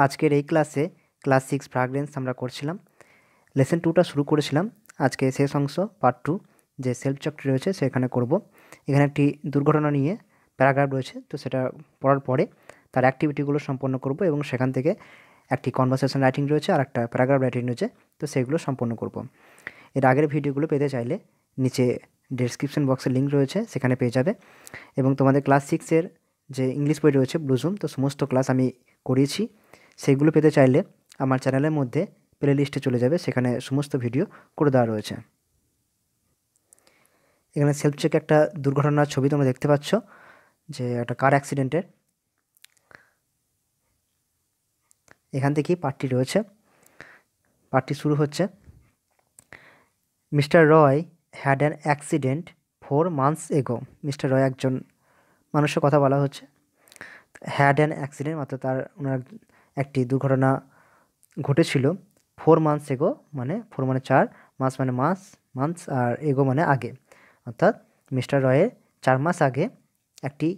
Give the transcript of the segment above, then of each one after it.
আজকের এই ক্লাসে ক্লাস 6 ফ্র্যাগরেন্স আমরা করছিলাম। লেসন 2টা শুরু করেছিলাম। আজকে শেষ অংশ পার্ট 2 যে সেলফ চ্যাপ্টার রয়েছে সেখানে করব। এখানে একটি দুর্ঘটনা নিয়ে প্যারাগ্রাফ রয়েছে, তো সেটা পড়ার পরে তার অ্যাক্টিভিটিগুলো সম্পন্ন করব এবং সেখান থেকে একটি কনভারসেশন রাইটিং রয়েছে আর একটা প্যারাগ্রাফ রাইটিং রয়েছে, তো সেগুলো সম্পন্ন করব। এর আগের ভিডিওগুলো পেতে চাইলে নিচে ডেসক্রিপশন বক্সে লিঙ্ক রয়েছে, সেখানে পেয়ে যাবে। এবং তোমাদের ক্লাস 6-এর যে ইংলিশ বই রয়েছে ব্লুজুম, তো সমস্ত ক্লাস আমি করিয়েছি। সেইগুলো পেতে চাইলে আমার চ্যানেলের মধ্যে প্লে লিস্টে চলে যাবে, সেখানে সমস্ত ভিডিও করে দেওয়া রয়েছে। এখানে সেলফ চেক একটা দুর্ঘটনার ছবি তোমরা দেখতে পাচ্ছ, যে একটা কার অ্যাক্সিডেন্টের। এখান থেকেই পার্টটি রয়েছে। পার্টটি শুরু হচ্ছে, mister Roy had an accident 4 months এগো। মিস্টার রয় একজন মানুষের কথা বলা হচ্ছে। হ্যাড অ্যান অ্যাক্সিডেন্ট অর্থাৎ ওনার একটি দুর্ঘটনা ঘটেছিল 4 months এগো, মানে 4 মানে 4, মাস মানে মাস, মান্থস আর এগো মানে আগে, অর্থাৎ মিস্টার রয়ের 4 মাস আগে একটি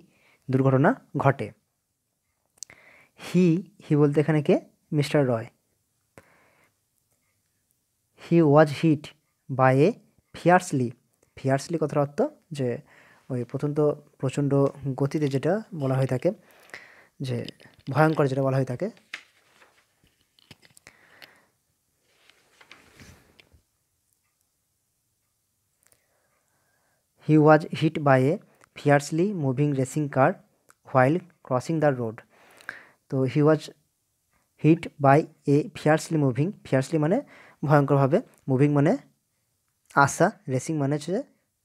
দুর্ঘটনা ঘটে। হি বলতে এখানে কে? Mister Roy. He was hit by a fiercely কথার অর্থ যে ওই প্রচণ্ড গতিতে যেটা বলা হয়ে থাকে, যে ভয়ঙ্কর যেটা বলা হয়ে থাকে। He was hit by a fiercely moving racing car while crossing the road. তো he was hit by a fiercely মানে ভয়ঙ্করভাবে, মুভিং মানে আসা, রেসিং মানে হচ্ছে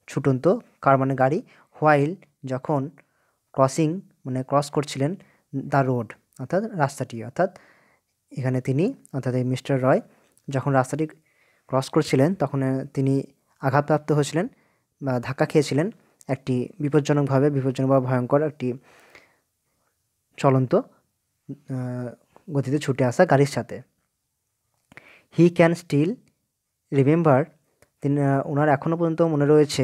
ছুটন্ত, কার মানে গাড়ি, হোয়াইল যখন, ক্রসিং মানে ক্রস করছিলেন, দ্য রোড অর্থাৎ রাস্তাটি, অর্থাৎ এখানে তিনি অর্থাৎ এই মিস্টার রয় যখন রাস্তাটি ক্রস করছিলেন তখন তিনি আঘাতপ্রাপ্ত হয়েছিলেন বা ধাক্কা খেয়েছিলেন একটি বিপজ্জনক বা ভয়ঙ্কর একটি চলন্ত গতিতে ছুটে আসা গাড়ির সাথে। হি ক্যান স্টিল রিমেম্বার, তিনি ওনার এখনও পর্যন্ত মনে রয়েছে,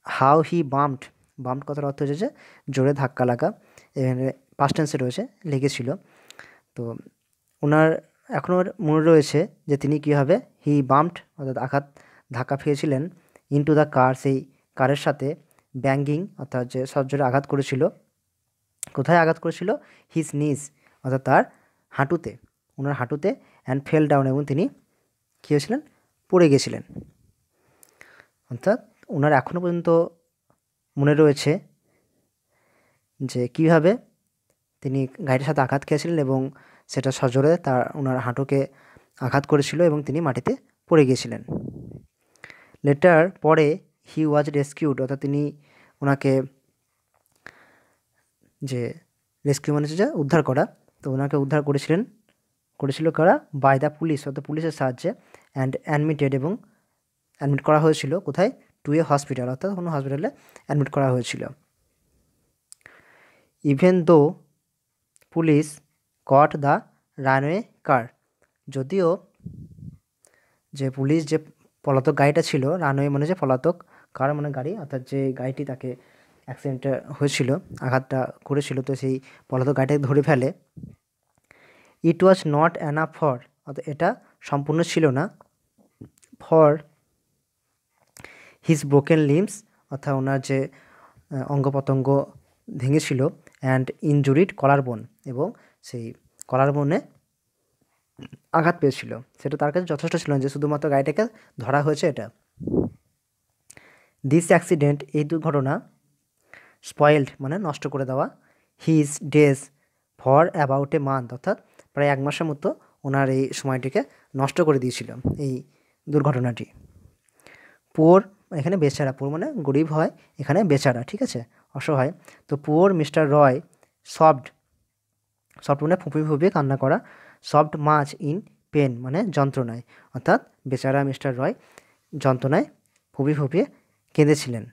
হাউ হি বাম্পড কথার অর্থ হচ্ছে যে জোরে ধাক্কা লাগা, এখানে পাস্ট টেন্সে রয়েছে, লেগেছিল। তো ওনার এখনও মনে রয়েছে যে তিনি কীভাবে হি বাম্পড অর্থাৎ ধাক্কা খেয়েছিলেন ইনটু দ্য কার, সেই কারের সাথে, ব্যাঙ্গিং অর্থাৎ যে সজোরে আঘাত করেছিল। কোথায় আঘাত করেছিল? হিজ নিজ অর্থাৎ তার হাঁটুতে, ওনার হাঁটুতে, অ্যান্ড ফেল ডাউন এবং তিনি কী হয়েছিলেন? পড়ে গেছিলেন। অর্থাৎ ওনার এখনও পর্যন্ত মনে রয়েছে যে কীভাবে তিনি গাড়ির সাথে আঘাত খেয়েছিলেন এবং সেটা সজোরে ওনার হাঁটুকে আঘাত করেছিল এবং তিনি মাটিতে পড়ে গিয়েছিলেন। লেটার পরে হি ওয়াজ রেস্কিউড অর্থাৎ তিনি ওনাকে, যে রেস্কিউ মানে হচ্ছে উদ্ধার করা, তো ওনাকে উদ্ধার করেছিল কারা? বাই দ্য পুলিশ অর্থাৎ পুলিশের সাহায্যে, অ্যান্ড এবং অ্যাডমিট করা হয়েছিল কোথায়? টু এ হসপিটাল অর্থাৎ কোনো হসপিটালে অ্যাডমিট করা হয়েছিল। Even though police caught the runaway car, যদিও যে পুলিশ যে পলাতক গাড়িটা ছিল, রানওয়ে মানে যে পলাতক, কার মানে গাড়ি, অর্থাৎ যে গাড়িটি তাকে অ্যাক্সিডেন্টটা হয়েছিল, আঘাতটা করেছিল, তো সেই পলাতক গাড়িটাকে ধরে ফেলে। ইট ওয়াজ নট অ্যানাফ ফর অর্থাৎ এটা সম্পূর্ণ ছিল না, ফর হিজ ব্রোকেন লিম্স অর্থাৎ ওনার যে অঙ্গ প্রত্যঙ্গ ভেঙেছিল, অ্যান্ড ইনজুরিড কলার বোন এবং সেই কলার বোনে আঘাত পেয়েছিল, সেটা তার কাছে যথেষ্ট ছিল না যে শুধুমাত্র গাড়িটাকে ধরা হয়েছে এটা। দিস অ্যাক্সিডেন্ট এই দুর্ঘটনা, স্পয়েলড মানে নষ্ট করে দেওয়া, his days for about a month অর্থাৎ প্রায় 1 মাসের মতো ওনার এই সময়টিকে নষ্ট করে দিয়েছিল এই দুর্ঘটনাটি। পুয়ার এখানে বেচারা, পুয়ার মানে গরিব হয়, এখানে বেচারা, ঠিক আছে, অসহায়। তো পুয়ার মিস্টার রয় সফট মানে ফুঁপিয়ে কান্না করা, সফট মাছ ইন পেন মানে যন্ত্রণায়, অর্থাৎ বেচারা মিস্টার রয় যন্ত্রণায় ফুঁপিয়ে কেঁদেছিলেন।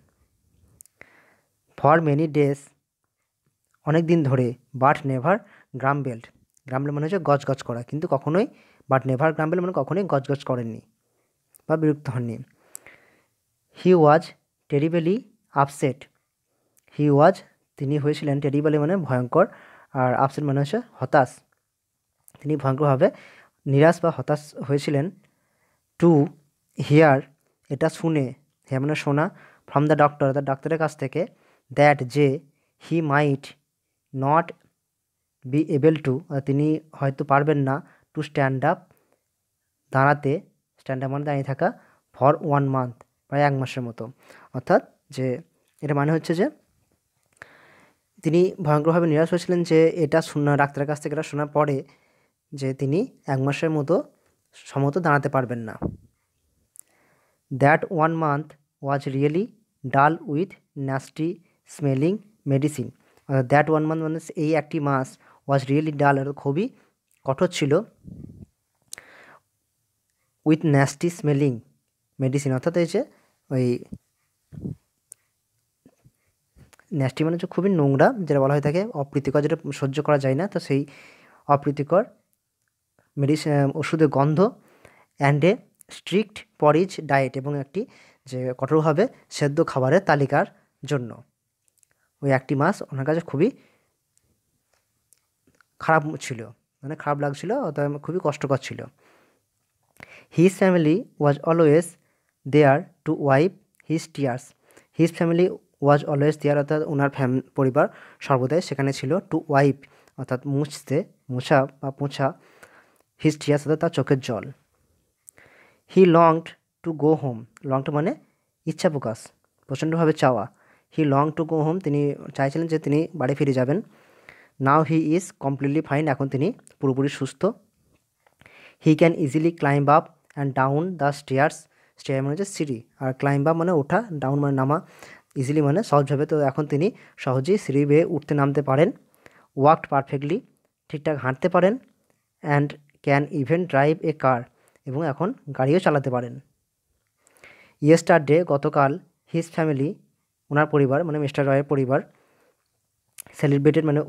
ফর মেনি ডেজ অনেক দিন ধরে, বাট নেভার গ্রাম্বেলড মানে হচ্ছে গজগজ করা, কিন্তু কখনোই, বাট নেভার গ্রাম্বেল মানে কখনোই গজগজ করেননি বা বিরক্ত হননি। হি ওয়াজ টেরিবলি আপসেট, তিনি হয়েছিলেন টেরিবলি মানে ভয়ঙ্কর, আর আপসেট মানে হচ্ছে হতাশ, তিনি ভয়ঙ্করভাবে নিরাশ বা হতাশ হয়েছিলেন। টু হিয়ার, এটা শুনে, হিয়ার মানে শোনা, ফ্রম দ্য ডক্টর, অর্থাৎ ডাক্তারের কাছ থেকে, দ্যাট যে, he might not be able to, তিনি হয়তো পারবেন না, টু স্ট্যান্ড আপ, দাঁড়াতে, স্ট্যান্ড আপ মানে দাঁড়িয়ে থাকা, ফর 1 মান্থ, প্রায় 1 মাসের মতো। অর্থাৎ যে এটা মানে হচ্ছে যে তিনি ভয়ঙ্করভাবে নিরাশ হয়েছিলেন যে এটা শোনা, ডাক্তারের কাছ থেকে এটা শোনার পরে যে তিনি 1 মাসের মতো সম্ভবত দাঁড়াতে পারবেন না। দ্যাট 1 মান্থ ওয়াজ রিয়েলি ডাল with nasty smelling medicine, that 1 month মানে এই একটি মাস, ওয়াজ রিয়েলি ডাল, খুবই কঠোর ছিল, উইথ ন্যাস্টি স্মেলিং মেডিসিন, অর্থাৎ এই যে ওই ন্যাস্টি মানে হচ্ছে খুবই নোংরা, যেটা বলা হয়ে থাকে অপ্রীতিকর, যেটা সহ্য করা যায় না, তো সেই অপ্রীতিকর মেডিসিন, ওষুধের গন্ধ, and a strict porridge diet, এবং একটি যে কঠোরভাবে সেদ্ধ খাবারের তালিকার জন্য। ওই একটি মাস ওনার কাছে খুবই খারাপ ছিল, মানে খারাপ লাগছিল, অর্থাৎ খুবই কষ্টকর ছিল। His family was always there to wipe his tears, his family was always there, অর্থাৎ ওনার পরিবার সর্বদাই সেখানে ছিল, টু ওয়াইপ অর্থাৎ মোছা বা পোছা, হিজ টিয়ার্স অর্থাৎ তার চোখের জল। হি লংড টু গো হোম, লংড মানে ইচ্ছা প্রকাশ, প্রচণ্ডভাবে চাওয়া, হি লং টু গো হোম, তিনি চাইছিলেন যে তিনি বাড়ি ফিরে যাবেন। নাও হি ইজ কমপ্লিটলি ফাইন, এখন তিনি পুরোপুরি সুস্থ। হি can easily climb up and down the stairs, stair মানে হচ্ছে সিঁড়ি, আর ক্লাইম্ব আপ মানে ওঠা, ডাউন মানে নামা, ইজিলি মানে সহজভাবে, তো এখন তিনি সহজেই সিঁড়ি বেয়ে উঠতে নামতে পারেন। ওয়াকড পারফেক্টলি, ঠিকঠাক হাঁটতে পারেন। And can even drive a কার, এবং এখন গাড়িও চালাতে পারেন। ইয়েস্টারডে, গতকাল, হিজ ফ্যামিলি, ওনার পরিবার মানে মিস্টার রয়ের পরিবার, সেলিব্রেটেড মানে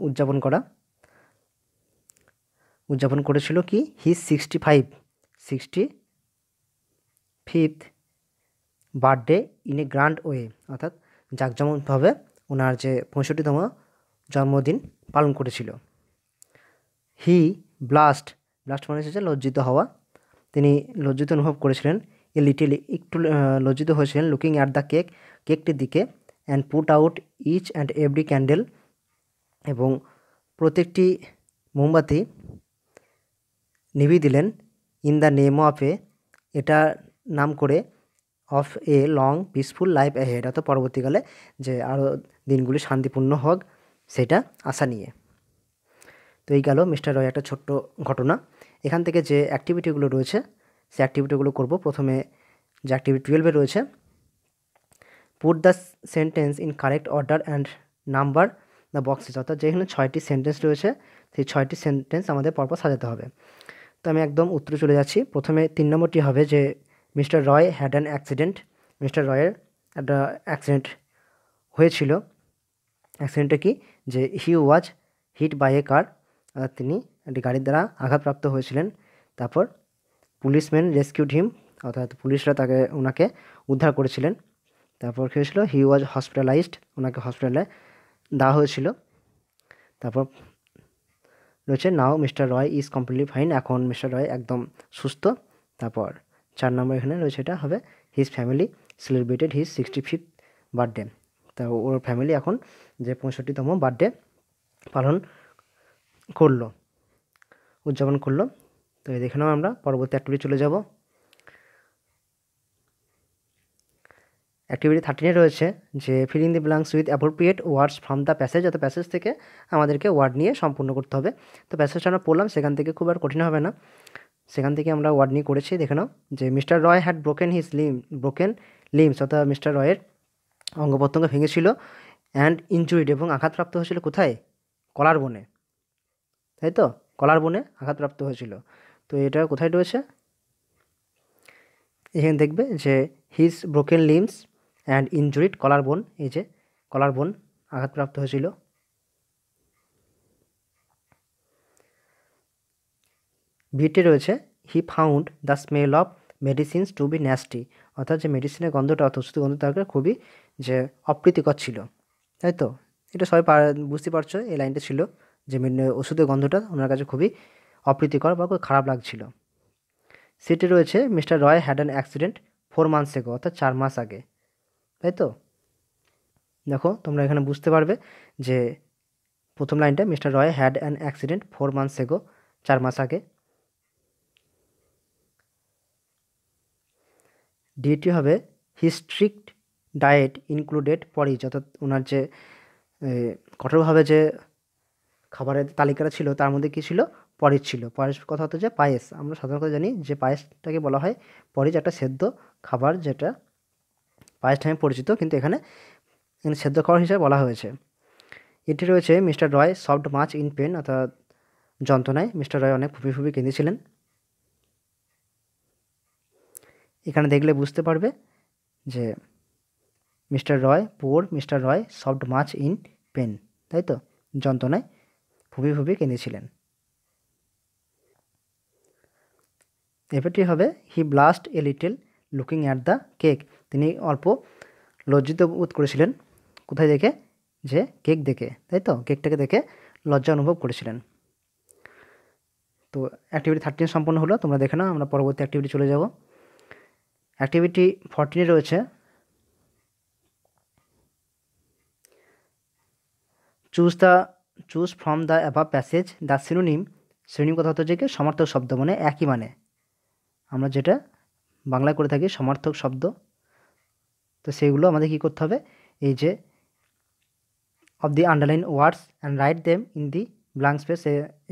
উদযাপন করেছিল কি, his 65th birthday in a grand way, অর্থাৎ জাঁকজমকভাবে ওনার যে 65তম জন্মদিন পালন করেছিল। হি ব্লাস্ট মানে হচ্ছে লজ্জিত হওয়া, তিনি লজ্জিত অনুভব করেছিলেন, এ লিটিল একটু লজ্জিত হয়েছিলেন, লুকিং অ্যাট দ্য কেকটির দিকে, and put out each and every candle, এবং প্রত্যেকটি মোমবাতি নিভিয়ে দিলেন, in the name of a, এটা নাম করে, of a long peaceful life ahead, অর্থাৎ পরবর্তীকালে যে আরও দিনগুলি শান্তিপূর্ণ হোক সেটা আশা নিয়ে। তো এই গেল মিস্টার রয় একটা ছোট্ট ঘটনা। এখান থেকে যে অ্যাক্টিভিটিগুলো রয়েছে সেই অ্যাক্টিভিটিগুলো করব। প্রথমে যে অ্যাক্টিভিটি 12-এ রয়েছে, put the sentence in correct order and number the boxes, অর্থাৎ যেখানে 6টি সেন্টেন্স রয়েছে সেই 6টি সেন্টেন্স আমাদের পরপর সাজাতে হবে। তো আমি একদম উত্তরে চলে যাচ্ছি। প্রথমে 3 নম্বরটি হবে যে mister Roy had an accident, mister রয়ের একটা অ্যাক্সিডেন্ট হয়েছিল। অ্যাক্সিডেন্টটা কি, যে হি ওয়াজ হিট বাই এ কার, তিনি একটি গাড়ির দ্বারা আঘাতপ্রাপ্ত হয়েছিলেন। তারপর পুলিশম্যান রেস্কিউড হিম, অর্থাৎ পুলিশরা ওনাকে উদ্ধার করেছিলেন। তারপর কী হয়েছিল, হি ওয়াজ হসপিটালাইজড, ওনাকে হসপিটালে দেওয়া হয়েছিল। তারপর রয়েছে now mister Roy is completely fine, এখন মিস্টার রয় একদম সুস্থ। তারপর 4 নম্বর এখানে রয়েছে, এটা হবে his family celebrated his 65th birthday, তা ওর ফ্যামিলি এখন যে 65তম বার্থডে পালন করলো, উদযাপন করলো। তো এই দেখে নাও, আমরা পরবর্তী অ্যাক্টিভিটি চলে যাব। অ্যাক্টিভিটি 13-এ রয়েছে যে fill in the blanks with appropriate words from the passage, অর্থাৎ প্যাসেজ থেকে আমাদেরকে ওয়ার্ড নিয়ে সম্পূর্ণ করতে হবে। তো প্যাসেজটা আমরা পড়লাম, সেখান থেকে খুব আর কঠিন হবে না, সেখান থেকে আমরা ওয়ার্ড নিয়ে করেছি। দেখে নাও যে mister Roy had broken limbs, অর্থাৎ মিস্টার রয়ের অঙ্গ প্রত্যঙ্গ ভেঙেছিল, অ্যান্ড ইনজুরিড, এবং আঘাতপ্রাপ্ত হয়েছিল কোথায়, কলার বোনে, তাই তো, কলার বোনে আঘাতপ্রাপ্ত হয়েছিল। তো এটা কোথায় রয়েছে, এখানে দেখবে যে his broken limbs and injured collar bone, এই যে কলার বোন আঘাতপ্রাপ্ত হয়েছিল। বিটে রয়েছে he found the smell of medicines to be nasty, অর্থাৎ যে মেডিসিনের গন্ধটা, অর্থাৎ ওষুধের গন্ধ তাকে খুবই যে অপ্রীতিকর ছিল, তাই তো। এটা সবাই বুঝতে পারছো, এই লাইনটা ছিল যে ওষুধের গন্ধটা ওনার কাছে খুবই অপ্রীতিকর বা খুব খারাপ লাগছিল। সিটে রয়েছে mister Roy had an accident 4 months ago, অর্থাৎ 4 মাস আগে, তাই তো? দেখো তোমরা এখানে বুঝতে পারবে যে প্রথম লাইনটা mister Roy had an accident 4 months ago, 4 মাস আগে। ডিটি হবে হি স্ট্রিক্ট ডায়েট ইনক্লুডেড পরিজ, অর্থাৎ ওনার যে কঠোরভাবে যে খাবারের তালিকাটা ছিল তার মধ্যে কী ছিল? পরিজ ছিল। পরিজ কথা হতো যে পায়েস। আমরা সাধারণত জানি যে পায়েসটাকে বলা হয় পরিজ, একটা সেদ্ধ খাবার যেটা পায়েস নামে পরিচিত, কিন্তু এখানে সেদ্ধ খাবার হিসেবে বলা হয়েছে। এটি রয়েছে mister Roy suffered much in pain, অর্থাৎ যন্ত্রণায় মিস্টার রয় অনেক ফুপি ফুপি কেঁদেছিলেন। এখানে দেখলে বুঝতে পারবে যে mister Roy suffered much in pain, তাই তো? যন্ত্রণায় ফুপি ফুপি কেঁদেছিলেন। এবারটি হবে he blushed a little looking at the cake, তিনি অল্প লজ্জিত বোধ করেছিলেন। কোথায় দেখে? যে কেক দেখে, তাই তো? কেকটাকে দেখে লজ্জা অনুভব করেছিলেন। তো অ্যাক্টিভিটি 13 সম্পন্ন হলো, তোমরা দেখে নাও, আমরা পরবর্তী অ্যাক্টিভিটি চলে যাব। অ্যাক্টিভিটি 14 রয়েছে choose from the above passage the synonym. Synonym কথা হচ্ছে যে সমার্থক শব্দ, মানে একই মানে, আমরা যেটা বাংলায় করে থাকি সমার্থক শব্দ, তো সেইগুলো আমাদের কী করতে হবে? এই যে of the underline words and write them in the blank space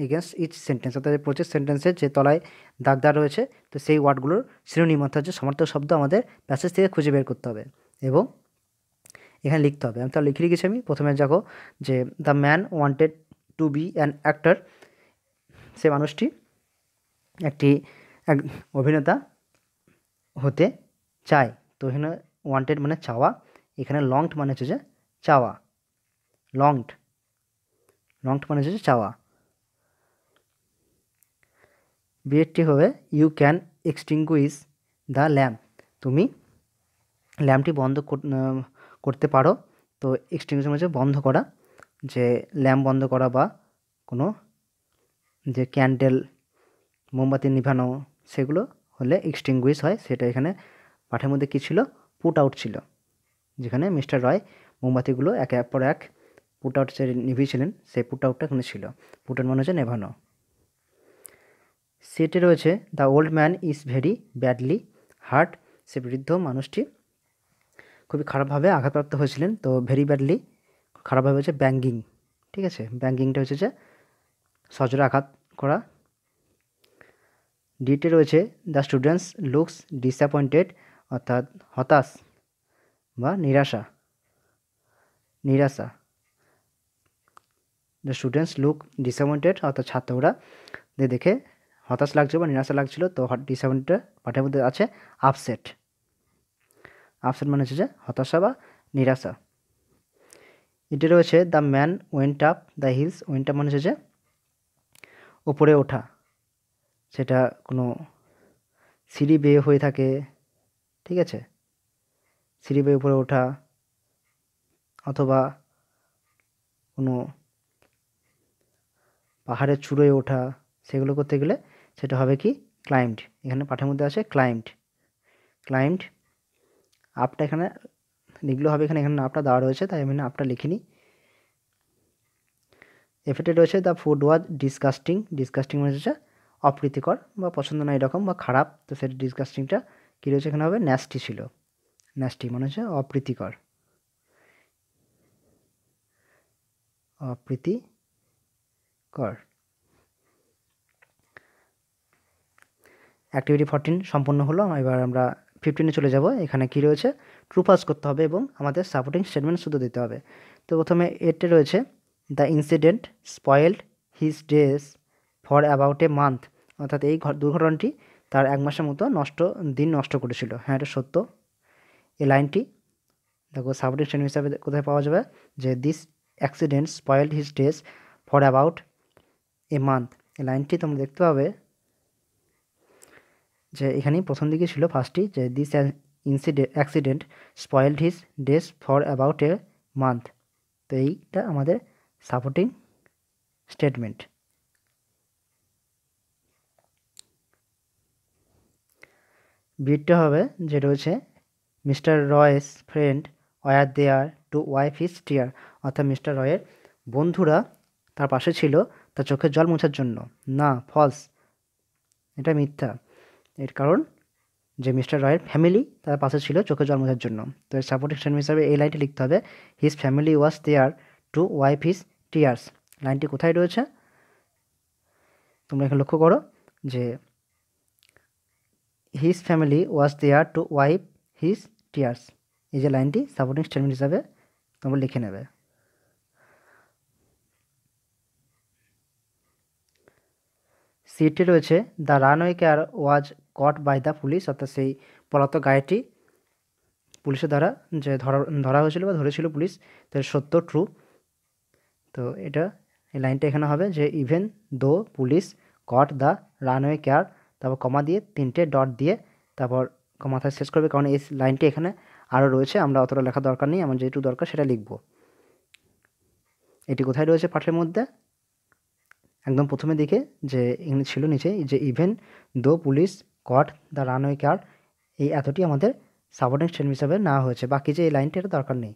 against each sentence, অর্থাৎ প্রত্যেক সেন্টেন্সের যে তলায় দাগ দেওয়া রয়েছে, তো সেই ওয়ার্ডগুলোর সিনোনিম অর্থাৎ যে সমার্থক শব্দ আমাদের প্যাসেজ থেকে খুঁজে বের করতে হবে এবং এখানে লিখতে হবে। আমি তাহলে লিখে রেখেছি। আমি প্রথমে দেখো যে the man wanted to be an actor, সে মানুষটি একটি অভিনেতা হতে চায়। তো এখানে ওয়ান্টেড মানে চাওয়া, এখানে লংড মানে হচ্ছে যে চাওয়া, লংড মানে হচ্ছে যে চাওয়া। বিয়েরটি হবে you can extinguish the lamp, তুমি ল্যাম্পটি বন্ধ করতে পারো। তো এক্সটিংগুইশ মানে হচ্ছে বন্ধ করা, যে ল্যাম্প বন্ধ করা বা কোনো যে ক্যান্ডেল মোমবাতি নিভানো সেগুলো হলে এক্সটিংগুইশ হয়। সেটা এখানে পাঠের মধ্যে কী ছিল? পুট আউট ছিল, যেখানে মিস্টার রয় মোমবাতিগুলো একের পর এক পুট আউট যে নিভিয়েছিলেন, সেই পুট আউটটা এখানে ছিল। পুট আউট মানে হচ্ছে নেভানো। সেটে রয়েছে the old man is very badly hurt, সে বৃদ্ধ মানুষটি খুবই খারাপভাবে আঘাতপ্রাপ্ত হয়েছিলেন। তো ভেরি ব্যাডলি খারাপভাবে হচ্ছে ব্যাঙ্গিং, ঠিক আছে? ব্যাঙ্গিংটা হচ্ছে যে সজোরে আঘাত করা। ডিতে রয়েছে দ্য স্টুডেন্টস লুকস ডিসঅ্যাপয়েন্টেড, অর্থাৎ হতাশ বা নিরাশা। দ্য স্টুডেন্টস লুক ডিসঅ্যাপয়েন্টেড, অর্থাৎ ছাত্ররা দেখে হতাশ লাগছিল বা নিরাশা লাগছিল। তো ডিসঅ্যাপয়েন্টেড পাঠের মধ্যে আছে আপসেট মানে হচ্ছে যে হতাশা বা নিরাশা। এটি রয়েছে the man went up the hills, went up মানে হচ্ছে যে ওপরে ওঠা, সেটা কোনো সিঁড়ি বেয়ে হয়ে থাকে, ঠিক আছে? সিঁড়ি বেয়ে উপরে ওঠা অথবা কোনো পাহাড়ের চূড়োয় ওঠা, সেগুলো করতে গেলে সেটা হবে কি? ক্লাইম্বড। এখানে পাঠের মধ্যে আছে ক্লাইম্বড। আপটা এখানে লিখলেও হবে, এখানে আপটা দেওয়া রয়েছে তাই আমি আপটা লিখিনি। এফেক্টে রয়েছে দ্য ফুড ওয়াজ ডিসগাস্টিং মানে হচ্ছে অপ্রীতিকর বা পছন্দ না এরকম বা খারাপ। তো সেটা ডিসগাস্টিংটা কী রয়েছে এখানে হবে? ন্যাস্টি ছিল। ন্যাস্টি মানে হচ্ছে অপ্রীতিকর। অ্যাক্টিভিটি 14 সম্পন্ন হলো। এবার আমরা 15-এ চলে যাব। এখানে কী রয়েছে? ট্রু ফলস করতে হবে এবং আমাদের সাপোর্টিং স্টেটমেন্ট শুধু দিতে হবে। তো প্রথমে এতে রয়েছে the incident spoiled his days for about a month, অর্থাৎ এই দুর্ঘটনাটি তার 1 মাসের মতো দিন নষ্ট করেছিল। হ্যাঁ, এটা সত্য। এই লাইনটি দেখো সাপোর্টিং স্টেটমেন্ট হিসাবে কোথায় পাওয়া যাবে? যে this accident spoiled his days for about a month, এই লাইনটি তোমরা দেখতে পাবে যে এখানেই প্রথম দিকে ছিল ফার্স্টটি, যে this accident spoiled his days for about a month. তো এইটা আমাদের সাপোর্টিং স্টেটমেন্ট। বিটটা হবে যে রয়েছে mister Royce friend war there to wipe his টিয়ার, অর্থাৎ মিস্টার রয়ের বন্ধুরা তার পাশে ছিল তার চোখের জল মোছার জন্য। না, ফলস, এটা মিথ্যা। এর কারণ যে মিস্টার রয়ের ফ্যামিলি তার পাশে ছিল চোখের জল মোছার জন্য। তো এর সাপোর্টিং স্টেটমেন্ট হিসাবে এই লাইনটি লিখতে হবে, his family was there to wipe his tears. লাইনটি কোথায় রয়েছে তোমরা এখানে লক্ষ্য করো যে his family was there to wipe his tears, এই যে লাইনটি সাপোর্টিং স্টেটমেন্ট হিসাবে তোমরা লিখে নেবে। সিটে রয়েছে the runaway car was caught by the police, অর্থাৎ সেই পলাতক গাড়িটি পুলিশের দ্বারা যে ধরা হয়েছিল বা ধরেছিল পুলিশ, তো সত্য, ট্রু। তো এটা এই লাইনটা এখানে হবে যে even though police caught the runaway car, তারপর কমা দিয়ে 3টে ডট দিয়ে তারপর মাথায় শেষ করবে, কারণ এই লাইনটি এখানে আরও রয়েছে, আমরা অতটা লেখা দরকার নেই, আমার যেটুকু দরকার সেটা লিখব। এটি কোথায় রয়েছে পাঠের মধ্যে? একদম প্রথমে দিকে যে এখানে ছিল নিচে যে even though police caught the runaway car, এই এতটি আমাদের সাপোর্টিং স্টেটমেন্ট হিসাবে নেওয়া হয়েছে, বাকি যে এই লাইনটি এটা দরকার নেই।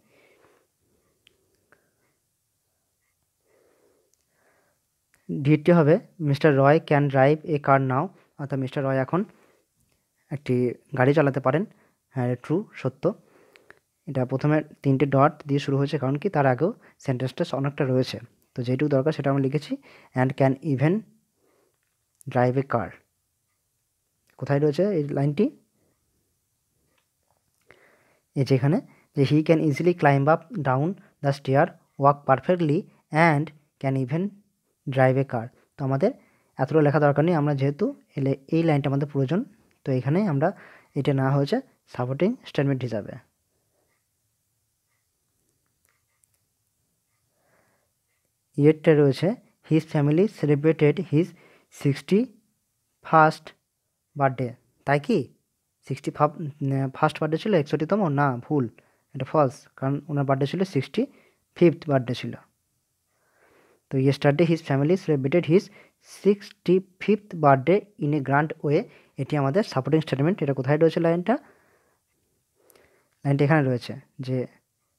ডিটি হবে mister Roy can drive a কার নাও, অর্থাৎ মিস্টার রয় এখন একটি গাড়ি চালাতে পারেন। হ্যাঁ, ট্রু, সত্য। এটা প্রথমে 3টে ডট দিয়ে শুরু হয়েছে, কারণ কি তার আগেও সেন্টেন্সটা অনেকটা রয়েছে, তো যেটুকু দরকার সেটা আমরা লিখেছি। And can even drive a car, কোথায় রয়েছে এই লাইনটি? এই যেখানে যে he can easily climb up down the stair, walk perfectly and can even drive a car. তো আমাদের এতটা লেখা দরকার নেই, আমরা যেহেতু এই লাইনটা আমাদের প্রয়োজন, তো এখানে আমরা এটা নেওয়া হয়েছে সাপোর্টিং স্টেটমেন্ট হিসাবে। ইয়েরটা রয়েছে his family celebrated his 61st birthday, তাই কি 61st বার্থডে ছিল? 61তম? না, ভুল, এটা ফলস, কারণ ওনার বার্থডে ছিল 65th বার্থডে ছিল। তো yesterday his family celebrated his 65th birthday in a grand way, এটি আমাদের সাপোর্টিং স্টেটমেন্ট। এটা কোথায় রয়েছে লাইনটা? লাইনটা এখানে রয়েছে যে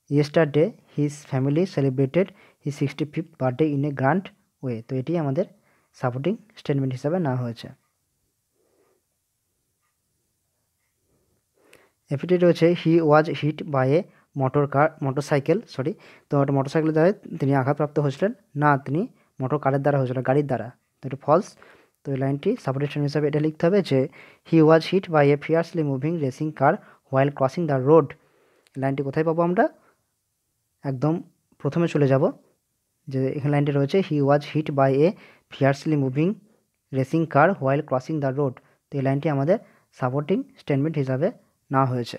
yesterday his family celebrated his 65th birthday in a grand way, তো এটি আমাদের সাপোর্টিং স্টেটমেন্ট হিসাবে নেওয়া হয়েছে। এফিটি রয়েছে he was hit by a motorcycle, তো একটা মোটরসাইকেলের দ্বারা তিনি আঘাতপ্রাপ্ত হয়েছিলেন। না, তিনি মোটর কারের দ্বারা হয়েছিল, গাড়ির দ্বারা, তো এটা ফলস। তো এই লাইনটি সাপোর্টিং স্টেটমেন্ট হিসাবে এটা লিখতে হবে যে he was hit by a fiercely moving racing car while crossing the road. লাইনটি কোথায় পাবো আমরা? একদম প্রথমে চলে যাব, যে এখানে লাইনটি রয়েছে he was hit by a fiercely moving racing car while crossing the road, তো এই লাইনটি আমাদের সাপোর্টিং স্টেটমেন্ট হিসাবে নেওয়া হয়েছে।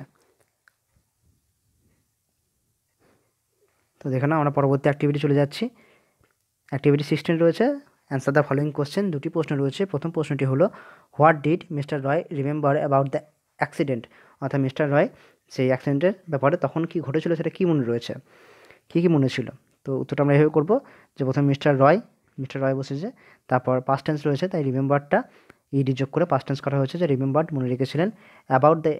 তো দেখে নাও, আমরা পরবর্তী অ্যাক্টিভিটি চলে যাচ্ছি। অ্যাক্টিভিটি 16 রয়েছে অ্যান্সার দ্য ফলোয়িং কোশ্চেন, দুটি প্রশ্ন রয়েছে। প্রথম প্রশ্নটি হলো what did mister Roy remember about the accident, অর্থাৎ মিস্টার রয় সেই অ্যাক্সিডেন্টের ব্যাপারে তখন কি ঘটেছিল সেটা কী মনে রয়েছে, কী কী মনে ছিল? তো উত্তরটা আমরা এভাবে করবো যে প্রথমে মিস্টার রয় বসেছে, তারপর পাস্ট টেন্স রয়েছে, তাই রিমেম্বারটা ইডি যোগ করে পাস্ট টেন্স করা হয়েছে, যে রিমেম্বার্ড মনে রেখেছিলেন, অ্যাবাউট দ্য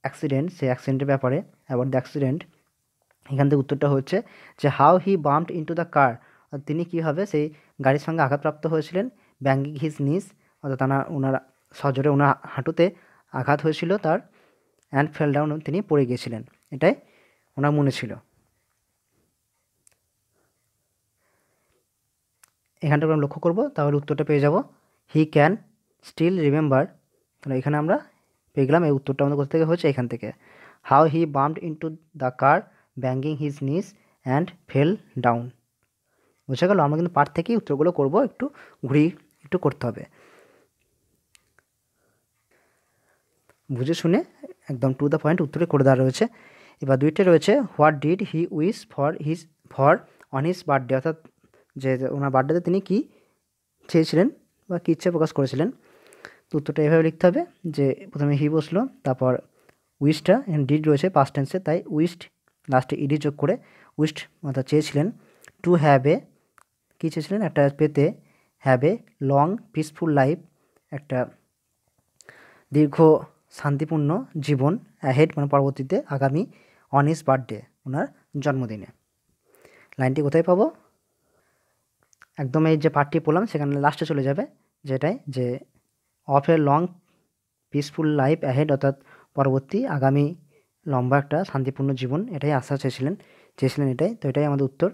অ্যাক্সিডেন্ট সেই অ্যাক্সিডেন্টের ব্যাপারে, অ্যাবাউট দ্য অ্যাক্সিডেন্ট। এখান থেকে উত্তরটা হচ্ছে যে how he bumped into the car, তিনি কীভাবে সেই গাড়ির সঙ্গে আঘাতপ্রাপ্ত হয়েছিলেন। ব্যাঙ্গিং হিজ নিজ, অর্থাৎ ওনার সজোরে ওনার হাঁটুতে আঘাত হয়েছিল তার, অ্যান্ড ফেল ডাউন, তিনি পড়ে গিয়েছিলেন, এটাই ওনার মনে ছিল। এখানটা আমরা লক্ষ্য করব, তাহলে উত্তরটা পেয়ে যাব হি ক্যান স্টিল রিমেম্বার। তাহলে এখানে আমরা পেয়ে গেলাম এই উত্তরটা আমাদের কোথা থেকে হয়েছে, এখান থেকে। How he bumped into the car banging his নিজ অ্যান্ড ফেল ডাউন। বুঝে গেল? আমরা কিন্তু পাঠ থেকেই উত্তরগুলো করব, একটু ঘুরিয়ে একটু করতে হবে, বুঝে শুনে একদম টু দ্য পয়েন্ট উত্তরে করে দেওয়া রয়েছে। এবার দুইটা রয়েছে what did he wish for on his birthday, অর্থাৎ যে ওনার বার্থডেতে তিনি কী চেয়েছিলেন বা কী ইচ্ছে প্রকাশ করেছিলেন। তো উত্তরটা এভাবে লিখতে হবে যে প্রথমে হি বসলো, তারপর উইশটা ডিড রয়েছে পাস্ট টেন্সে, তাই উইশড লাস্টে ইডি যোগ করে উইশড, অর্থাৎ চেয়েছিলেন টু হ্যাভ এ, কী চেয়েছিলেন, একটা পেতে, have a long peaceful life, একটা দীর্ঘ শান্তিপূর্ণ জীবন অ্যাহেড মানে পরবর্তীতে, আগামী, অন হিজ বার্থডে ওনার জন্মদিনে। লাইনটি কোথায় পাবো? একদম এই যে পার্টটি পড়লাম সেখানে লাস্টে চলে যাবে, যেটাই যে of a long peaceful life ahead, অর্থাৎ পরবর্তী আগামী লম্বা একটা শান্তিপূর্ণ জীবন, এটাই আশা চেয়েছিলেন এটাই। তো এটাই আমাদের উত্তর।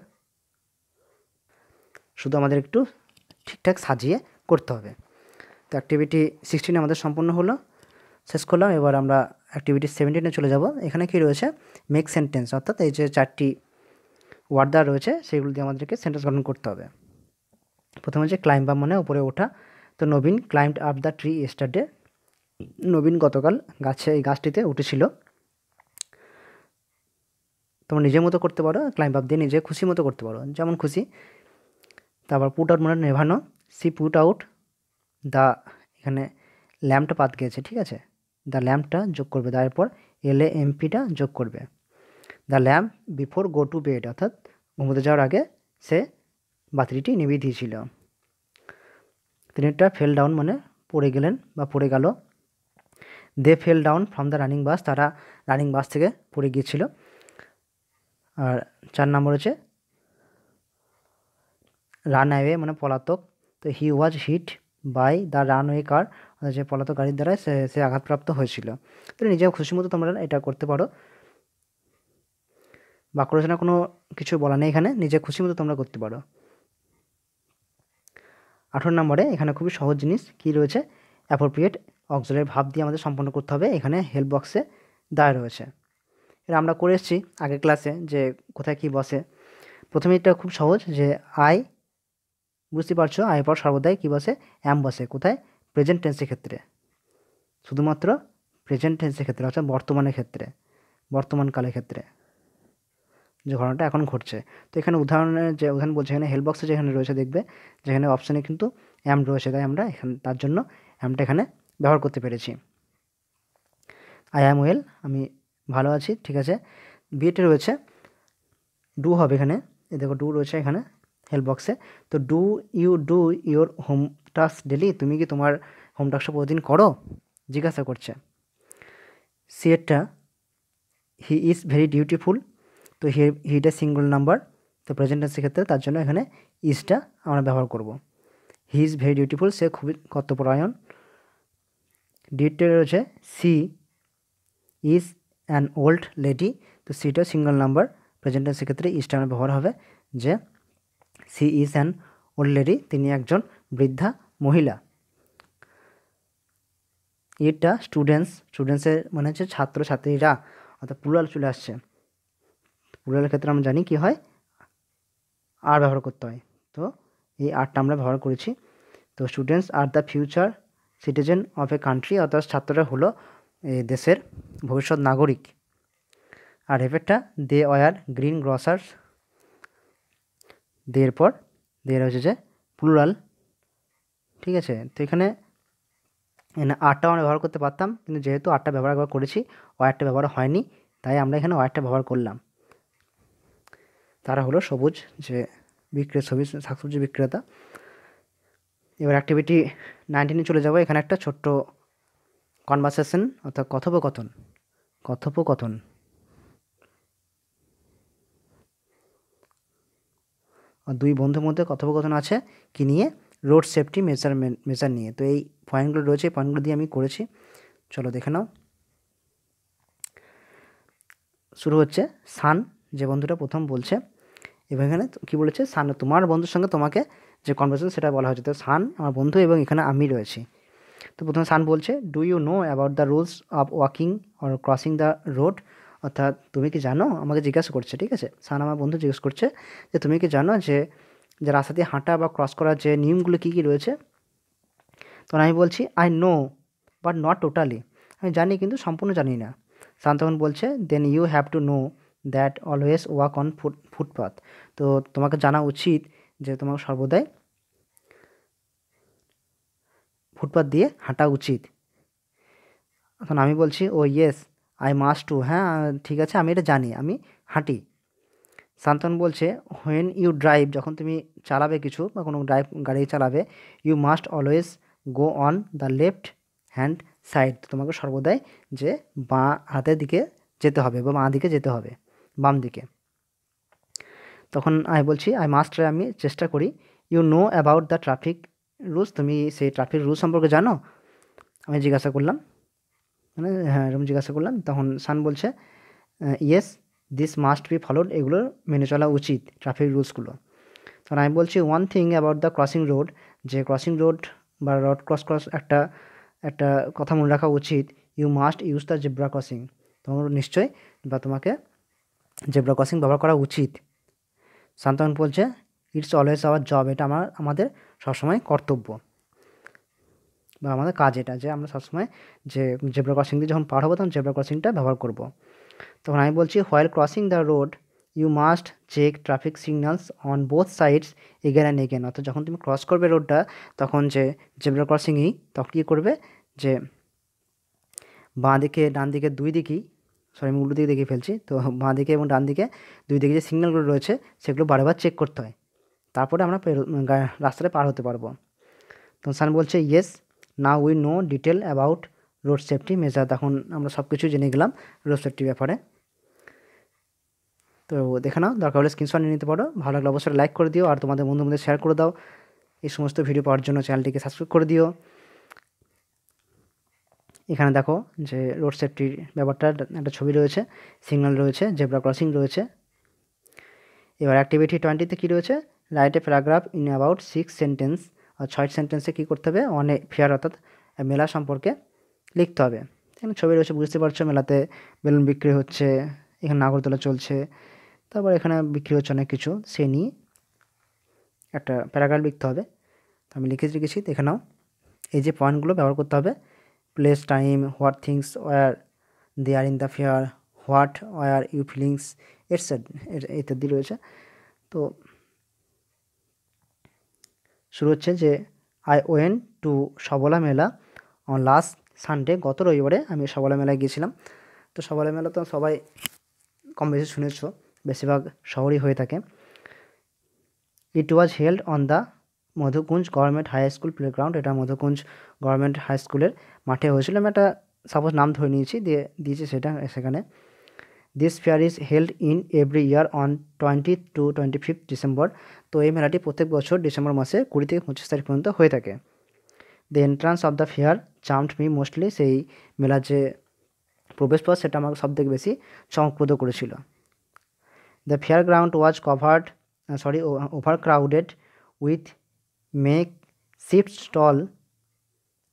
শুধু আমাদের একটু ঠিকঠাক সাজিয়ে করতে হবে। তো অ্যাক্টিভিটি 16 আমাদের সম্পূর্ণ হলো, শেষ করলাম। এবার আমরা অ্যাক্টিভিটি 17-এ চলে যাব। এখানে কি রয়েছে? মেক সেন্টেন্স, অর্থাৎ এই যে 4টি ওয়ার্ড দেওয়া রয়েছে সেগুলো দিয়ে আমাদেরকে সেন্টেন্স গঠন করতে হবে। প্রথমে হচ্ছে ক্লাইম্ব আপ মানে উপরে ওঠা। তো নবীন climbed up the tree yesterday, নবীন গতকাল এই গাছটিতে উঠেছিল। তোমরা নিজের মতো করতে পারো, ক্লাইম্ব আপ দিয়ে নিজে খুশি মতো করতে পারো, যেমন খুশি। তারপর পুট আউট মানে নেভানো, সি পুট আউট দ্য, এখানে ল্যাম্পটা বাদ গিয়েছে, ঠিক আছে, দ্য ল্যাম্পটা যোগ করবে, তারপর LAMPটা যোগ করবে। The lamp before go to bed, অর্থাৎ ঘুমোতে যাওয়ার আগে সে বাতিটি নিভিয়ে দিয়েছিল। তিনিটা ফেল ডাউন মানে পড়ে গেলেন বা পড়ে গেল। They fell down from the running bus, তারা রানিং বাস থেকে পড়ে গিয়েছিল। আর 4 নম্বর হচ্ছে রান অ্যাওয়ে মানে পলাতক। তো he was hit by the runaway car, যে পলাতক গাড়ির দ্বারা সে আঘাতপ্রাপ্ত হয়েছিল। তো নিজের খুশি মতো তোমরা এটা করতে পারো। বাক্য রচনা কোনো কিছু বলা নেই এখানে, নিজের খুশি মতো তোমরা করতে পারো। 18 নম্বরে এখানে খুবই সহজ জিনিস কি রয়েছে? অ্যাপ্রোপ্রিয়েট অক্সিলারি ভাব দিয়ে আমাদের সম্পন্ন করতে হবে। এখানে হেল্প বক্সে দেওয়া রয়েছে, এটা আমরা করে এসেছি আগের ক্লাসে যে কোথায় কি বসে। প্রথমে এটা খুব সহজ, যে আই, বুঝতে পারছো, আই পর সর্বদাই কী বসে? অ্যাম বসে। কোথায়? প্রেজেন্ট টেন্সের ক্ষেত্রে, শুধুমাত্র প্রেজেন্ট টেন্সের ক্ষেত্রে, অর্থাৎ বর্তমানের ক্ষেত্রে, বর্তমানকালের ক্ষেত্রে যে ঘটনাটা এখন ঘটছে। তো এখানে উদাহরণের যে উদাহরণ বলছে, এখানে হেল্প বক্সে যেখানে রয়েছে দেখবে যেখানে অপশানে কিন্তু অ্যাম রয়েছে, তাই আমরা এখানে তার জন্য অ্যামটা এখানে ব্যবহার করতে পেরেছি। আই অ্যাম ওয়েল, আমি ভালো আছি, ঠিক আছে। বিয়েতে রয়েছে ডু হবে এখানে, এ দেখো ডু রয়েছে এখানে হেল্প বক্সে। তো do you do your home task daily, তুমি কি তোমার হোম টাস্কটা প্রতিদিন করো? জিজ্ঞাসা করছে। সিয়েরটা হি ইজ ভেরি ডিউটিফুল, তো হিটা সিঙ্গল নাম্বার, তো প্রেজেন্ট টেন্সের ক্ষেত্রে তার জন্য এখানে ইজটা আমরা ব্যবহার করব। হি ইজ ভেরি ডিউটিফুল, সে খুবই কর্তব্যপরায়ণ। ডিটে রয়েছে she is an old lady, তো সিটা সিঙ্গল নাম্বার, প্রেজেন্ট টেন্সের ক্ষেত্রে ইজটা আমার ব্যবহার হবে, যে she is an old lady, তিনি একজন বৃদ্ধা মহিলা। এটা স্টুডেন্টসের মানে হচ্ছে ছাত্রছাত্রীরা, অর্থাৎ প্লুরাল চলে আসছে। প্লুরালের ক্ষেত্রে আমরা জানি কি হয়? আর ব্যবহার করতে হয়, তো এই আরটা আমরা ব্যবহার করেছি। তো students are the future citizen of a country, অর্থাৎ ছাত্ররা হলো এই দেশের ভবিষ্যৎ নাগরিক। আর এফেক্টটা দে ওয়ার গ্রিন গ্রসার্স, দের পর দের হচ্ছে যে প্লুরাল, ঠিক আছে। তো এখানে আরটা আমরা ব্যবহার করতে পারতাম, কিন্তু যেহেতু আরটা ব্যবহার করেছি, ওয়ারটা ব্যবহার হয়নি, তাই আমরা এখানে ওয়ারটা ব্যবহার করলাম। তারা হলো সবুজ যে সবুজ শাকসবজি বিক্রেতা। এবার অ্যাক্টিভিটি 19-এ চলে যাব। এখানে একটা ছোট্ট কনভারসেশন, অর্থাৎ কথোপকথন দুই বন্ধুর মধ্যে কথোপকথন আছে কি নিয়ে? রোড সেফটি মেজার নিয়ে। তো এই পয়েন্টগুলো রয়েছে, এই পয়েন্টগুলো দিয়ে আমি করেছি, চলো দেখে নাও। শুরু হচ্ছে সান, যে বন্ধুটা প্রথম বলছে। এবং এখানে কী বলেছে? সান, তোমার বন্ধুর সঙ্গে তোমাকে যে কনভারসেশন সেটা বলা হচ্ছে। তো সান আমার বন্ধু এবং এখানে আমি রয়েছি। তো প্রথমে সান বলছে, do you know about the rules of walking or crossing the road, অর্থাৎ তুমি কি জানো, আমাকে জিজ্ঞাসা করছে, ঠিক আছে। সান আমার বন্ধু জিজ্ঞেস করছে যে তুমি কি জানো যে রাস্তা দিয়ে হাঁটা বা ক্রস করার যে নিয়মগুলো কী কী রয়েছে? তখন আমি বলছি I know but not totally, আমি জানি কিন্তু সম্পূর্ণ জানি না। সান তখন বলছে then you have to know that always walk on footpath, তো তোমাকে জানা উচিত যে তোমাকে সর্বদাই ফুটপাথ দিয়ে হাঁটা উচিত। এখন আমি বলছি ও ইয়েস আই মাস্ট টু, হ্যাঁ ঠিক আছে আমি এটা জানি, আমি হাঁটি। শান্তন বলছে হোয়েন ইউ ড্রাইভ, যখন তুমি চালাবে কিছু বা কোনো গাড়ি চালাবে, you must always go on the left hand side, তোমাকে সর্বদাই যে বাঁ হাতের দিকে যেতে হবে বা বাঁ দিকে যেতে হবে, বাম দিকে। তখন আমি বলছি আই মাস্ট ট্রাই, আমি চেষ্টা করি। You know about the traffic rules, তুমি সেই ট্রাফিক রুল সম্পর্কে জানো? আমি জিজ্ঞাসা করলাম, মানে হ্যাঁ এরকম জিজ্ঞাসা করলাম। তখন সান বলছে yes this must be followed, এগুলো মেনে চলা উচিত ট্রাফিক রুলসগুলো। তখন আমি বলছি one thing about the crossing road, যে ক্রসিং রোড বা রোড ক্রস একটা একটা কথা মনে রাখা উচিত, you must use the zebra crossing, তোমার নিশ্চয়ই বা তোমাকে জেব্রা ক্রসিং ব্যবহার করা উচিত। শান্তন বলছে ইটস অলওয়েজ আওয়ার জব, এটা আমাদের সবসময় কর্তব্য বা আমাদের কাজ, এটা যে আমরা সবসময় যে জেব্রা ক্রসিং দিয়ে যখন পার হবো তখন জেব্রা ক্রসিংটা ব্যবহার করব। তখন আমি বলছি while crossing the road you must check traffic signals on both sides again and again, অর্থাৎ যখন তুমি ক্রস করবে রোডটা তখন যে জেব্রা ক্রসিংই তখন কী করবে যে বাঁ দিকে ডান দিকে দুই দিকেই, সরি আমি উল্টো দিকে দেখে ফেলছি, তো বাঁ দিকে এবং ডান দিকে দুই দিকে যে সিগন্যালগুলো রয়েছে সেগুলো বারবার চেক করতে হয়, তারপরে আমরা রাস্তাটা পার হতে পারবো। তো সান বলছে yes now we know detail about road safety measure, তখন আমরা সব কিছু জেনে গেলাম রোড সেফটি ব্যাপারে। তো দেখে নাও, দরকার হলে স্ক্রিনশট নিয়ে নিতে পারো। ভালো লাগলে অবশ্যই লাইক করে দিও আর তোমাদের বন্ধুদের মধ্যে শেয়ার করে দাও। এই সমস্ত ভিডিও পাওয়ার জন্য চ্যানেলটিকে সাবস্ক্রাইব করে দিও। এখানে দেখো যে রোড সেফটির ব্যাপারটা একটা ছবি রয়েছে, সিগন্যাল রয়েছে, জেব্রা ক্রসিং রয়েছে। এবার অ্যাক্টিভিটি 20-তে কী রয়েছে, write a paragraph in about 6 sentence, আর 6 সেন্টেন্সে কী করতে হবে, অন এ ফেয়ার অর্থাৎ মেলা সম্পর্কে লিখতে হবে। এখানে ছবি রয়েছে, বুঝতে পারছো মেলাতে বেলুন বিক্রি হচ্ছে, এখানে নাগরদোলা চলছে, তারপর এখানে বিক্রি হচ্ছে অনেক কিছু, সে নিয়ে একটা প্যারাগ্রাফ লিখতে হবে। তো আমি লিখে রেখেছি, দেখে নাও। এই যে পয়েন্টগুলো ব্যবহার করতে হবে, place, time, what things were they are in the fair, what were you feelings ইত্যাদি রয়েছে। তো শুরু হচ্ছে যে আই ওয়েন্ট টু সবলা মেলা অন লাস্ট সানডে, গত রবিবারে আমি সবলা মেলায় গিয়েছিলাম। তো সবলা মেলা তো সবাই কম বেশি শুনেছ, বেশিরভাগ শহরই হয়ে থাকে। It was held on the Madhukunja government high school playground, এটা মধুকুঞ্জ গভর্নমেন্ট হাই স্কুলের মাঠে হয়েছিল। আমি একটা সাপোজ নাম ধরে নিয়েছি, দিয়েছি সেটা সেখানে। This fair is held in every year on 20 to 25 December, তো এই মেলাটি প্রত্যেক বছর ডিসেম্বর মাসে 20 থেকে 25 তারিখ পর্যন্ত হয়ে থাকে। The entrance of the fair charmed me mostly, সেই মেলার যে প্রবেশপথ সেটা আমাকে সবথেকে বেশি চমকপ্রদ করেছিল। The fair ground was covered over crowded with makeshift stall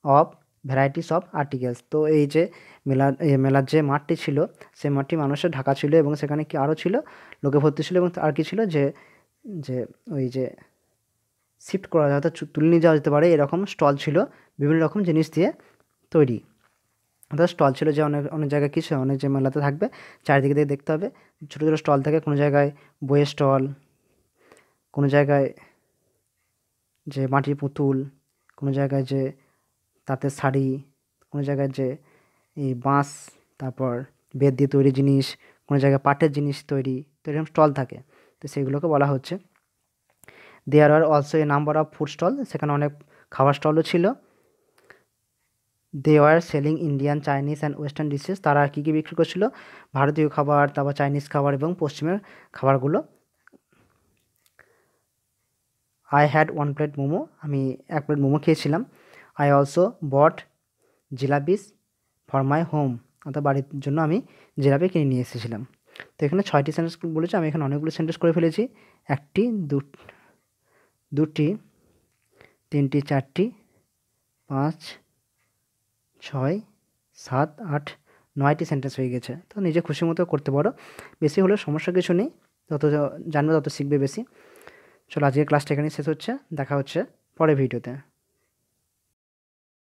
of varieties of articles, তো এই যে মেলার যে মাঠটি ছিল সেই মাঠটি মানুষের ঢাকা ছিল এবং সেখানে কি আরও ছিল, লোকে ভর্তি ছিল এবং আর কি ছিল যে যে ওই যে শিফট করা যায় অর্থাৎ তুলে নিয়ে যাওয়া যেতে পারে এরকম স্টল ছিল, বিভিন্ন রকম জিনিস দিয়ে তৈরি। অর্থাৎ স্টল ছিল যে অনেক অনেক জায়গায় কিছু অনেক যে মেলাতে থাকবে চারিদিকে দিয়ে দেখতে হবে ছোটো ছোটো স্টল থাকে, কোনো জায়গায় বইয়ের স্টল, কোনো জায়গায় যে মাটির পুতুল, কোনো জায়গায় যে তাঁতের শাড়ি, কোনো জায়গায় যে এই বাঁশ, তারপর বেত দিয়ে তৈরি জিনিস, কোনো জায়গায় পাটের জিনিস তৈরি, তো এরকম স্টল থাকে, তো সেগুলোকে বলা হচ্ছে। There are also a number of food stall, সেখানে অনেক খাবার স্টলও ছিল। They were selling Indian, Chinese and western dishes, তারা কী কী বিক্রি করছিল, ভারতীয় খাবার, তারপর চাইনিজ খাবার এবং পশ্চিমের খাবারগুলো। আই হ্যাড 1 প্লেট মোমো, আমি 1 প্লেট মোমো খেয়েছিলাম। I also bought jalebis for my home, অর্থাৎ বাড়ির জন্য আমি জিলাপি কিনে নিয়ে এসেছিলাম। তো এখানে 6টি সেন্টেন্স বলেছে, আমি এখানে অনেকগুলো সেন্টেন্স করে ফেলেছি, 1টি 2টি 3টি 4টি 5 6 7 8 9টি সেন্টেন্স হয়ে গেছে। তো নিজে খুশি মতো করতে পারো, বেশি হলে সমস্যা কিছু নেই, যত জানবে তত শিখবে বেশি। চলো আজকের ক্লাসটা এখানেই শেষ হচ্ছে, দেখা হচ্ছে পরের ভিডিওতে।